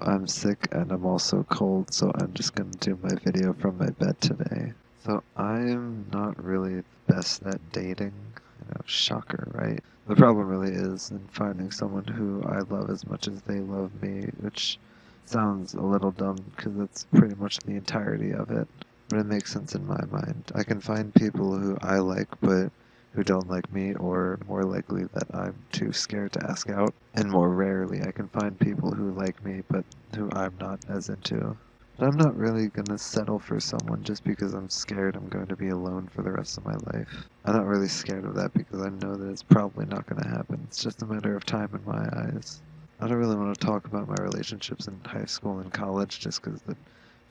I'm sick and I'm also cold, so I'm just gonna do my video from my bed today. So I'm not really the best at dating. Shocker, right? The problem really is in finding someone who I love as much as they love me, which sounds a little dumb because that's pretty much the entirety of it. But it makes sense in my mind. I can find people who I like, but who don't like me, or more likely that I'm too scared to ask out. And more rarely, I can find people who like me, but who I'm not as into. But I'm not really gonna settle for someone just because I'm scared I'm going to be alone for the rest of my life. I'm not really scared of that because I know that it's probably not gonna happen. It's just a matter of time in my eyes. I don't really want to talk about my relationships in high school and college just because it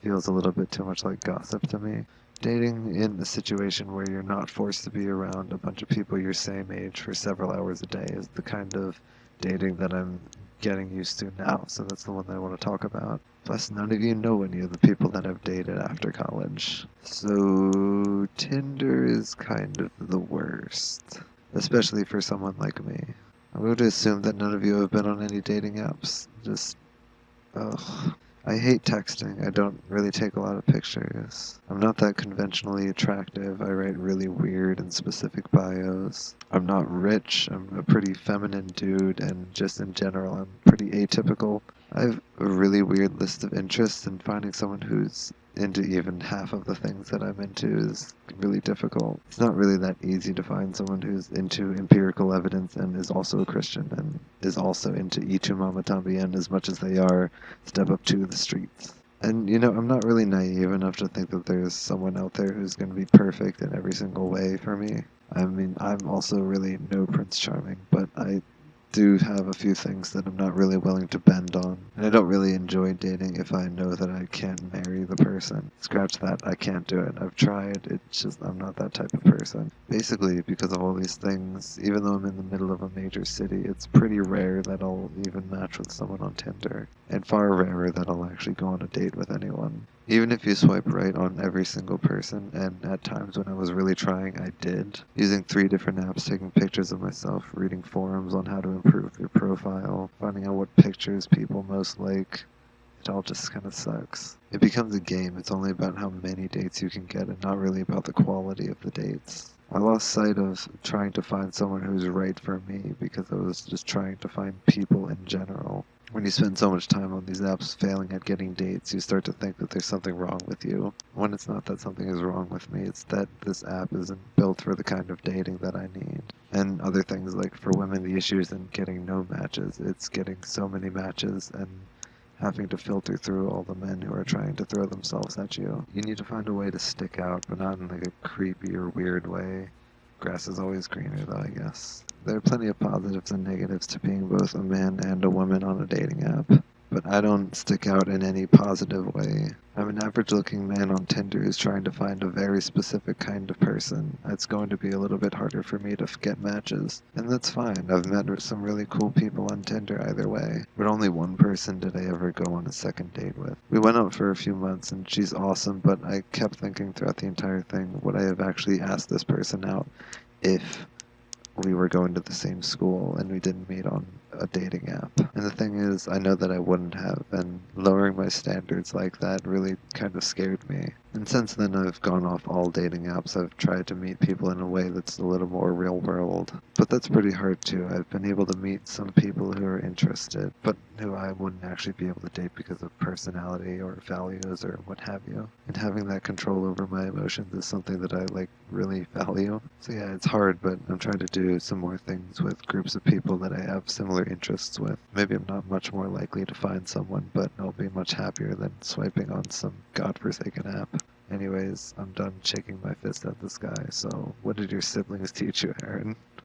feels a little bit too much like gossip to me. Dating in a situation where you're not forced to be around a bunch of people your same age for several hours a day is the kind of dating that I'm getting used to now, so that's the one that I want to talk about. Plus, none of you know any of the people that I've dated after college. So, Tinder is kind of the worst, especially for someone like me. I'm going to assume that none of you have been on any dating apps. Just, ugh. I hate texting. I don't really take a lot of pictures. I'm not that conventionally attractive. I write really weird and specific bios. I'm not rich. I'm a pretty feminine dude, and just in general, I'm pretty atypical. I have a really weird list of interests, and finding someone who's into even half of the things that I'm into is really difficult. It's not really that easy to find someone who's into empirical evidence and is also a Christian and is also into Itu Mama Tambien as much as they are Step Up to the Streets. And, I'm not really naive enough to think that there's someone out there who's going to be perfect in every single way for me. I mean, I'm also really no Prince Charming, but I do have a few things that I'm not really willing to bend on. And I don't really enjoy dating if I know that I can't marry the person. Scratch that, I can't do it. I've tried, it's just, I'm not that type of person. Basically, because of all these things, even though I'm in the middle of a major city, it's pretty rare that I'll even match with someone on Tinder. And far rarer that I'll actually go on a date with anyone. Even if you swipe right on every single person, and at times when I was really trying, I did, using 3 different apps, taking pictures of myself, reading forums on how to improve your profile, finding out what pictures people most like, it all just kind of sucks. It becomes a game. It's only about how many dates you can get and not really about the quality of the dates. I lost sight of trying to find someone who's right for me because I was just trying to find people in general. When you spend so much time on these apps failing at getting dates, you start to think that there's something wrong with you. When it's not that something is wrong with me, it's that this app isn't built for the kind of dating that I need. And other things, like for women, the issue isn't getting no matches, it's getting so many matches and having to filter through all the men who are trying to throw themselves at you. You need to find a way to stick out, but not in like a creepy or weird way. Grass is always greener though, I guess. There are plenty of positives and negatives to being both a man and a woman on a dating app, but I don't stick out in any positive way. I'm an average-looking man on Tinder who's trying to find a very specific kind of person. It's going to be a little bit harder for me to get matches, and that's fine. I've met some really cool people on Tinder either way, but only one person did I ever go on a second date with. We went out for a few months, and she's awesome, but I kept thinking throughout the entire thing, would I have actually asked this person out if we were going to the same school and we didn't meet on a dating app. And the thing is, I know that I wouldn't have, and lowering my standards like that really kind of scared me. And since then I've gone off all dating apps. I've tried to meet people in a way that's a little more real world. But that's pretty hard too. I've been able to meet some people who are interested, but who I wouldn't actually be able to date because of personality or values or what have you. And having that control over my emotions is something that I really value. So yeah, it's hard, but I'm trying to do some more things with groups of people that I have similar interests with. Maybe I'm not much more likely to find someone, but I'll be much happier than swiping on some godforsaken app. Anyways, I'm done shaking my fist at this guy, so what did your siblings teach you, Aaron?